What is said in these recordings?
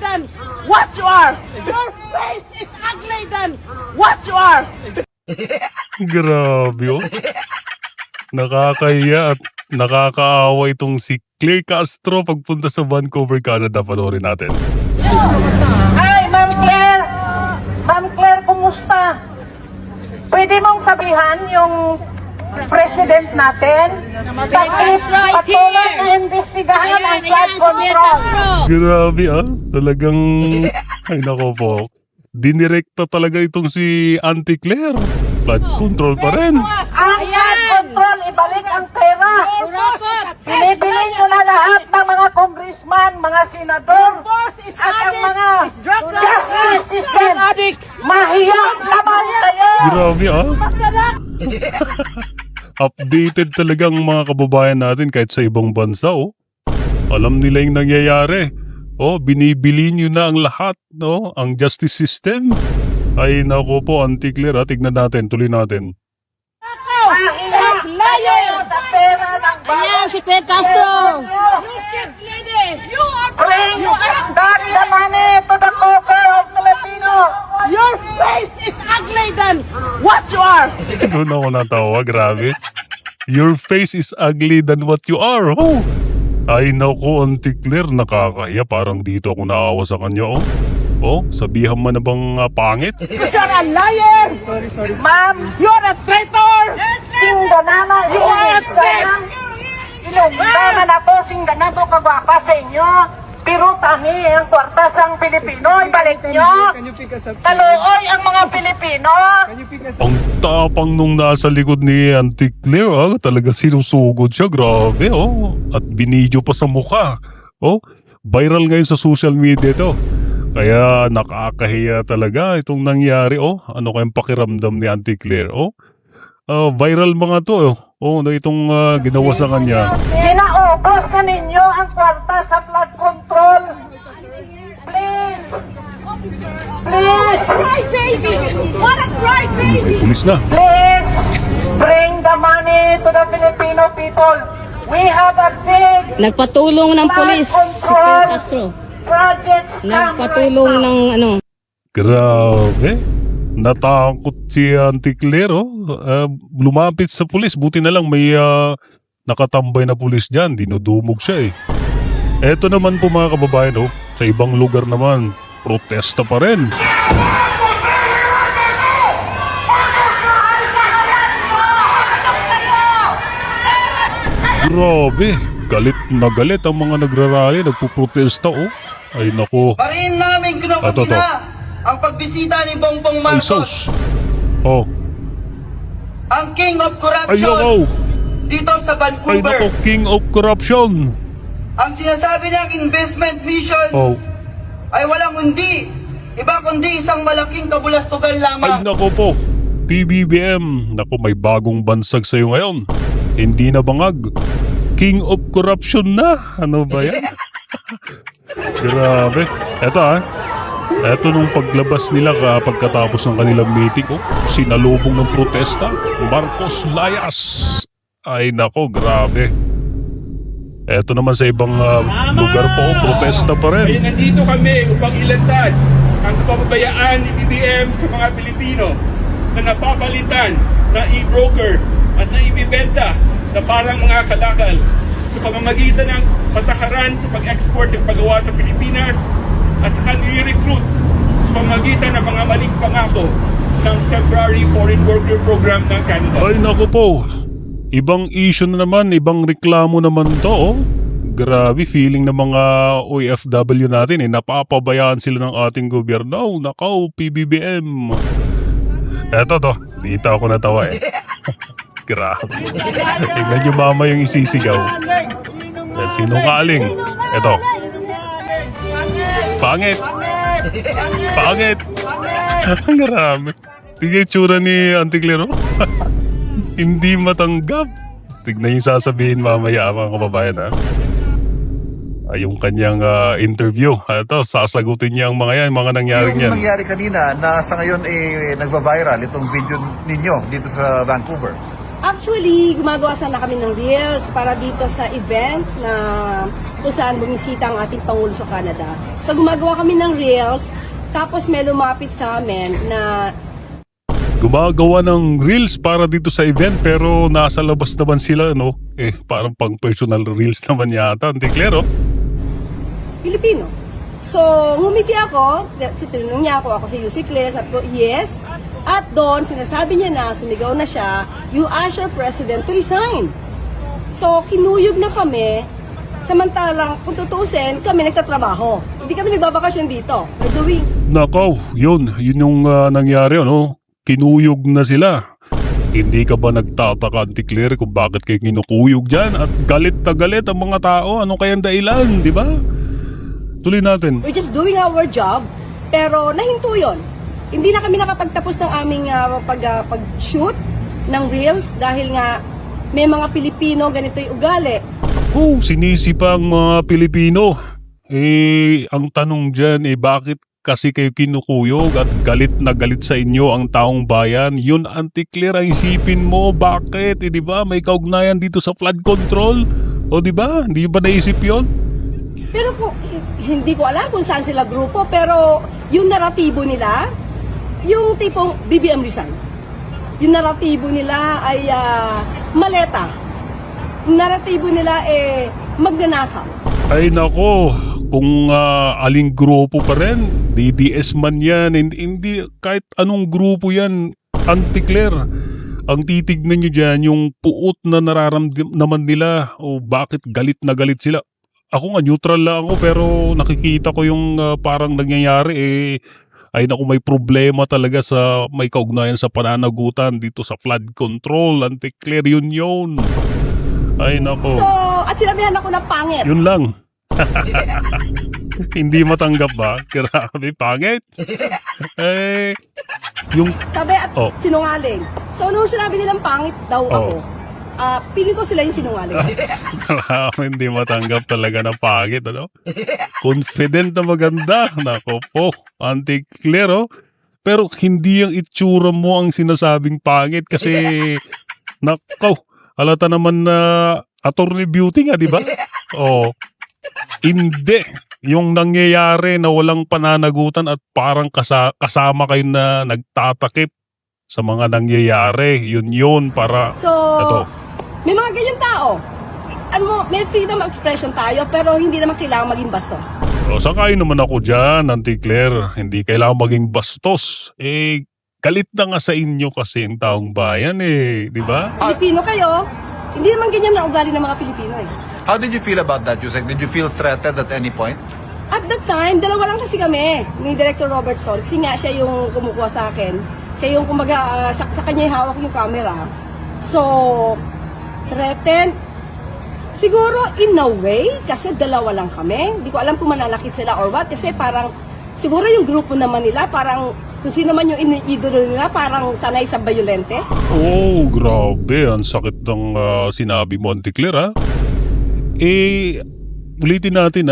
than what you are. Your face is ugly than what you are. Grabe, oh. Nakakahiya at nakakaawa itong si Claire Castro pagpunta sa Vancouver, Canada. Panoorin natin. Hi, Ma'am Claire! Ma'am Claire, kumusta? Pwede mong sabihan yung president natin? Bakit patuloy na imbestigahan ang flood control? Grabe, ah. Talagang, ay nako po. Dinirekta talaga itong si Auntie Claire. Flood control pa rin. Ang flood control, ibalik ang pera. Binibili nyo na lahat ng mga congressman, mga senador, at ang mga justice system. Mahiyang naman kayo! Grabe, ah. Updated talagang mga kababayan natin kahit sa ibang bansa, oh. Alam nila yung nangyayari. Oh, binibili nyo na ang lahat, no? Ang justice system. Ay, nako po, Auntie Claire, ha? Tignan natin, tuloy natin. Mahiyang kayo sa pera ng Ayan, si Claire Castro. Bring back the money to the coffer of Filipino. Your face is ugly than what you are. Doon ako natawa, grabe. Your face is ugly than what you are, oh. Ay, nako, Auntie Claire, nakakahiya. Parang dito ako naawa sa kanya, oh. Oh, sabihan mo na bang pangit? You're a liar. Ma'am, You're a traitor. singganana, You are a thief. Ilunggaman ako, singganado kagwapa sa inyo. Pero tani, ang kwarta sang Pilipino, ibalik nyo. Kaluoy ang mga Pilipino. Ang tapang nung nasa likod ni Auntie Claire, ah. Talaga sinusugod siya, grabe, oh. At binidyo pa sa mukha. Oh, viral ngayon sa social media ito. Kaya nakakahiya talaga itong nangyari, oh. Ano kayang pakiramdam ni Auntie Claire, oh. Viral mga to, oh, na itong ginawa sa kanya. Ginaubos na ninyo ang kwarta sa flood control. Please. Please. Cry baby. What a cry baby. May pulis na. Please bring the money to the Filipino people. We have a big Nagpatulong ng pulis, si Claire Castro. projects Nagpatulong ng ano. Grabe. Natakot si Auntie Claire, oh. Lumapit sa pulis. Buti na lang may nakatambay na pulis dyan. Dinudumog siya, eh. Eto naman po mga kababayan, oh. Sa ibang lugar naman, protesta pa rin. Grabe. Galit na galit ang mga nagrarally, nagpuprotesta, oh. Ay nako. Pariin namin Ito. kinukupina ang pagbisita ni Bongbong Ay Marcos, sos. Oh. ang King of Ay Corruption nako. dito sa Ay Vancouver. nako, King of Corruption. Ang sinasabi niyang investment mission Oh. ay walang kundi, iba kundi isang malaking kabulastugan Ay lamang. nako po. PBBM. Nako, may bagong bansag sa'yo ngayon. Hindi na bangag. King of Corruption na. Ano ba yan? Grabe. Eto, ah. Eto nung paglabas nila pagkatapos ng kanilang meeting, oh, sinalubong ng protesta, Marcos Layas. Ay nako, grabe. Eto naman sa ibang lugar po, protesta pa Ay rin. nandito kami upang ilantad ang kapabayaan ni BBM sa mga Pilipino na napapalitan na e-broker at na ibibenta na parang mga kalakal sa pamamagitan ng patakaran sa pag-export at paggawa sa Pilipinas at saka ni-recruit sa pamamagitan ng mga maling pangako ng Temporary Foreign Worker Program ng Canada. Ay naku po. Ibang issue na naman, ibang reklamo naman to, oh. Grabe, feeling ng mga OFW natin, eh. Napapabayaan sila ng ating gobyerno. Nakaw, PBBM. Eto to, dito ako natawa, eh. Grabe. Tingnan nyo mama yung isisigaw. Yan, sinungaling. Eto. Pangit. Pangit. Ang grabe. Tingnan yung tsura ni Auntie Claire, oh. Hindi matanggap. Tignan yung sasabihin mamaya mga kababayan, ha. Yung kanyang interview. Ito, sasagutin niya ang mga yan, mga nangyaring yan. Yung nangyari kanina na sa ngayon nagva-viral itong video ninyo dito sa Vancouver. Actually, gumagawa sana kami ng reels para dito sa event na kung saan bumisita ang ating Pangulo sa Canada. So gumagawa kami ng reels, tapos may lumapit sa amin na Gumagawa ng reels para dito sa event pero nasa labas naman sila, no? Parang pang personal reels naman yata, hindi klaro. Pilipino. So, ngumiti ako, tinanong niya ako si Lucy Claire, sabi ko, yes. At doon, sinasabi niya na, sumigaw na siya, you ask your president to resign. So, kinuyog na kami, samantalang, kung tutusin, kami nagtatrabaho. Hindi kami nagbabakasyon dito. We're doing Nakaw, yun yung nangyari, ano? Kinuyog na sila. Hindi ka ba nagtataka, Auntie Claire, kung bakit kayo kinukuyog dyan? At galit na galit ang mga tao. Ano kayang dahilan, di ba? Tuloy natin. We're just doing our job, pero nahinto yun. Hindi na kami nakapagtapos ng aming pag-shoot ng reels dahil nga may mga Pilipino ganito yung ugali. Sinisi pa ang mga Pilipino. Ang tanong dyan, bakit kasi kayo kinukuyog at galit na galit sa inyo ang taong bayan? Yun, Auntie Claire, ang isipin mo, bakit? Di ba? May kaugnayan dito sa flood control. O di ba? Hindi ba naisip yun? Pero hindi ko alam kung saan sila grupo, pero yung naratibo nila, yung tipong BBM resign. Yung naratibo nila ay maleta. Yung naratibo nila magnanakaw. Ay nako, kung aling grupo pa rin, DDS man yan, hindi kahit anong grupo yan, Auntie Claire. Ang titignan nyo dyan, yung puot na nararamdaman nila o bakit galit na galit sila. Ako nga, neutral lang ako pero nakikita ko yung parang nangyayari ay naku, may problema talaga sa may kaugnayan sa pananagutan dito sa flood control. Auntie Claire, yun. Ay nako. So, at sinabihan ako ng pangit. Yun lang. Hindi matanggap ba? Grabe, pangit. Yung Sabi at sinungaling. So, nung sinabi nilang pangit daw ako, feeling ko sila yung sinungaling. hindi matanggap talaga na pangit, ano? Confident na maganda. Nako po, Auntie Claire, pero hindi yung itsura mo ang sinasabing pangit kasi nako, halata naman na attorney beauty nga, di ba? Hindi. Yung nangyayari na walang pananagutan at parang kasama kayo na nagtatakip sa mga nangyayari. Yun para... So, may mga ganyan tao. May freedom of expression tayo, pero hindi naman kailangan maging bastos. Sakayin naman ako dyan, Auntie Claire. Hindi kailangan maging bastos. Galit na nga sa inyo kasi ang taong bayan di ba? Pilipino kayo, hindi naman ganyan na ugali ng mga Pilipino How did you feel about that, Yusek? Did you feel threatened at any point? At that time, dalawa lang kasi kami ni Director Robert Sol. Kasi nga siya yung kumukuha sa akin. Siya yung kumbaga, sa kanya hawak yung camera. So, threatened. Siguro in a way, kasi dalawa lang kami. Hindi ko alam kung mananakit sila or what. Kasi parang, siguro yung grupo naman nila, parang kung sino man yung idolo nila, parang sanay sa violente. Grabe. Ang sakit ng sinabi mo, Auntie Claire, ulitin natin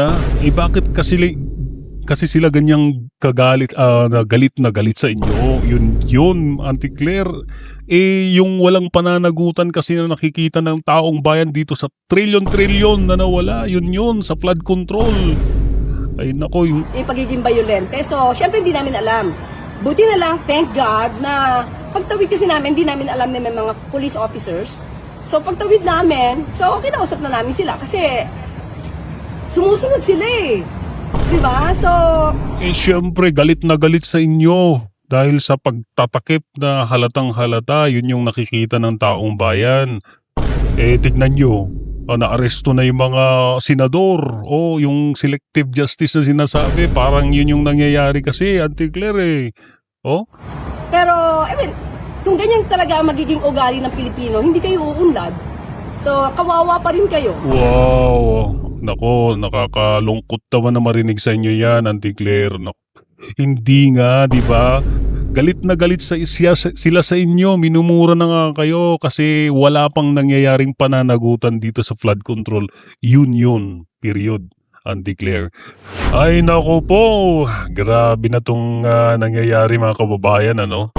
bakit kasi sila ganyang galit na galit sa inyo? Yun, Auntie Claire. Yung walang pananagutan kasi na nakikita ng taong bayan dito sa trilyon-trilyon na nawala. Yun, sa flood control. Ay nako. Yung pagiging violente. So, syempre hindi namin alam. Buti na lang, thank God, na pagtawid kasi namin, hindi namin alam na may mga police officers. So, pagtawid namin, kinausap na namin sila kasi sumusunod sila Diba? So, syempre, galit na galit sa inyo dahil sa pagtatakip na halatang halata, yun yung nakikita ng taong bayan. Tignan nyo, naaresto na yung mga senador. Yung selective justice na sinasabi, parang yun yung nangyayari kasi, Auntie Claire Pero, kung ganyan talaga ang magiging ugali ng Pilipino, hindi kayo uunlad. So, kawawa pa rin kayo. Wow! Nako, nakakalungkot naman na marinig sa inyo yan, Auntie Claire. Hindi nga, di ba? Galit na galit sila sa inyo. Minumura na nga kayo kasi wala pang nangyayaring pananagutan dito sa flood control. Yun. Period, Auntie Claire. Ay, nako po. Grabe na tong nangyayari, mga kababayan, ano?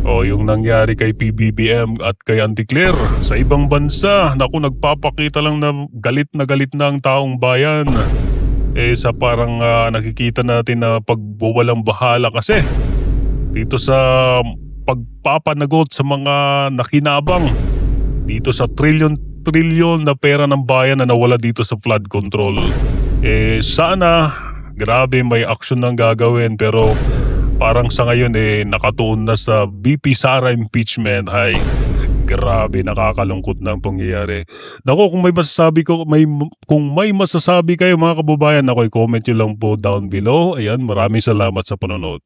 O yung nangyari kay PBBM at kay Auntie Claire sa ibang bansa, naku, nagpapakita lang na galit na ang taong bayan. Sa parang nakikita natin na pagwawalang bahala kasi dito sa pagpapanagot sa mga nakinabang dito sa trilyon na pera ng bayan na nawala dito sa flood control. Sana grabe may action nang gagawin, pero parang sa ngayon nakatuon na sa VP Sara impeachment. Hay, grabe, nakakalungkot na ang pangyayari. Nako, kung may masasabi kayo mga kababayan, comment nyo lang po down below. Ayan, maraming salamat sa panonood.